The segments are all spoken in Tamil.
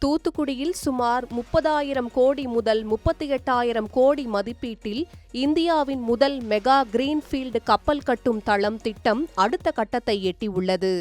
தூத்துக்குடியில் சுமார் 30,000 கோடி முதல் 38,000 கோடி மதிப்பீட்டில் இந்தியாவின் முதல் மெகா கிரீன்ஃபீல்டு கப்பல் கட்டும் தளம் திட்டம் அடுத்த கட்டத்தை எட்டியுள்ளது.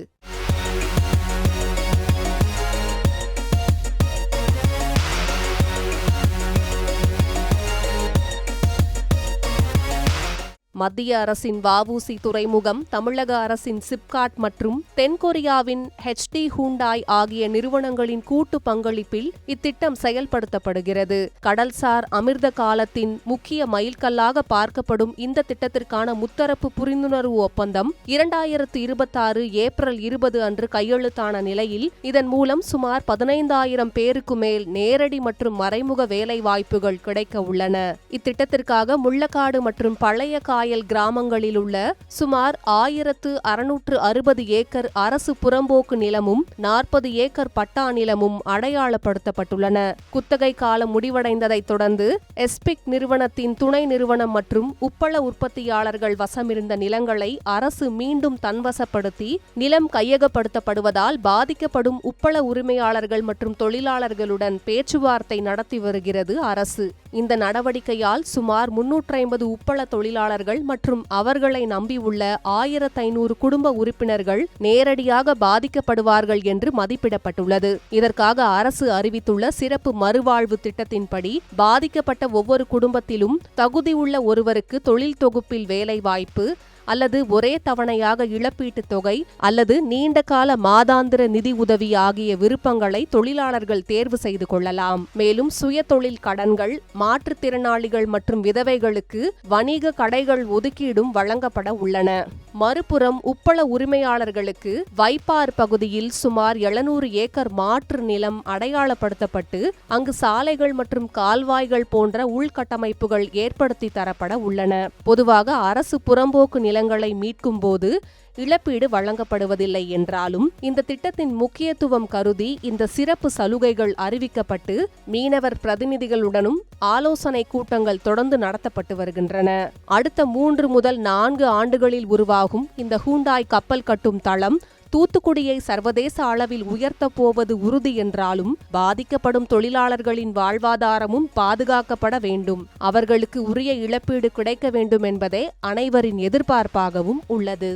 மத்திய அரசின் வஉசி துறைமுகம், தமிழக அரசின் சிப்காட் மற்றும் தென்கொரியாவின் HD ஹூண்டாய் ஆகிய நிறுவனங்களின் கூட்டு பங்களிப்பில் இத்திட்டம் செயல்படுத்தப்படுகிறது. கடல்சார் அமிர்த காலத்தின் முக்கிய மைல்கல்லாக பார்க்கப்படும் இந்த திட்டத்திற்கான முத்தரப்பு புரிந்துணர்வு ஒப்பந்தம் 2026 ஏப்ரல் 20 அன்று கையெழுத்தான நிலையில் இதன் மூலம் சுமார் 15,000 பேருக்கு மேல் நேரடி மற்றும் மறைமுக வேலை வாய்ப்புகள் கிடைக்க உள்ளன. இத்திட்டத்திற்காக முள்ளக்காடு மற்றும் பழைய கிராமங்களில் உள்ள சுமார் 1,660 ஏக்கர் அரசு புறம்போக்கு நிலமும் 40 ஏக்கர் பட்டா நிலமும் அடையாளப்படுத்தப்பட்டுள்ளன. குத்தகை காலம் முடிவடைந்ததைத் தொடர்ந்து எஸ்பிக் நிறுவனத்தின் துணை நிறுவனம் மற்றும் உப்பள உற்பத்தியாளர்கள் வசமிருந்த நிலங்களை அரசு மீண்டும் தன்வசப்படுத்தி நிலம் கையகப்படுத்தப்படுவதால் பாதிக்கப்படும் உப்பள உரிமையாளர்கள் மற்றும் தொழிலாளர்களுடன் பேச்சுவார்த்தை நடத்தி வருகிறது அரசு. இந்த நடவடிக்கையால் சுமார் 350 உப்பள தொழிலாளர்கள் மற்றும் அவர்களை நம்பியுள்ள 1,500 குடும்ப உறுப்பினர்கள் நேரடியாக பாதிக்கப்படுவார்கள் என்று மதிப்பிடப்பட்டுள்ளது. இதற்காக அரசு அறிவித்துள்ள சிறப்பு மறுவாழ்வு திட்டத்தின்படி பாதிக்கப்பட்ட ஒவ்வொரு குடும்பத்திலும் தகுதியுள்ள ஒருவருக்கு தொழில் தொகுப்பில் வேலைவாய்ப்பு அல்லது ஒரே தவணையாக இழப்பீட்டுத் தொகை அல்லது நீண்டகால மாதாந்திர நிதி உதவி ஆகிய விருப்பங்களை தொழிலாளர்கள் தேர்வு செய்து கொள்ளலாம். மேலும் சுய தொழில் கடன்கள், மாற்றுத்திறனாளிகள் மற்றும் விதவைகளுக்கு வணிக கடைகள் ஒதுக்கீடும் வழங்கப்பட உள்ளன. மறுபுறம் உப்பள உரிமையாளர்களுக்கு வைப்பார் பகுதியில் சுமார் 700 ஏக்கர் மாற்று நிலம் அடையாளப்படுத்தப்பட்டு அங்கு சாலைகள் மற்றும் கால்வாய்கள் போன்ற உள்கட்டமைப்புகள் ஏற்படுத்தி தரப்பட உள்ளன. பொதுவாக அரசு புறம்போக்கு நிலங்களை மீட்கும் போது இழப்பீடு வழங்கப்படுவதில்லை என்றாலும் இந்த திட்டத்தின் முக்கியத்துவம் கருதி இந்த சிறப்பு சலுகைகள் அறிவிக்கப்பட்டு மீனவர் பிரதிநிதிகளுடனும் ஆலோசனை கூட்டங்கள் தொடர்ந்து நடத்தப்பட்டு வருகின்றன. அடுத்த 3 முதல் 4 ஆண்டுகளில் உருவாகும் இந்த ஹூண்டாய் கப்பல் கட்டும் தளம் தூத்துக்குடியை சர்வதேச அளவில் உயர்த்தப் போவது உறுதி என்றாலும் பாதிக்கப்படும் தொழிலாளர்களின் வாழ்வாதாரமும் பாதுகாக்கப்பட வேண்டும். அவர்களுக்கு உரிய இழப்பீடு கிடைக்க வேண்டும் என்பதே அனைவரின் எதிர்பார்ப்பாகவும் உள்ளது.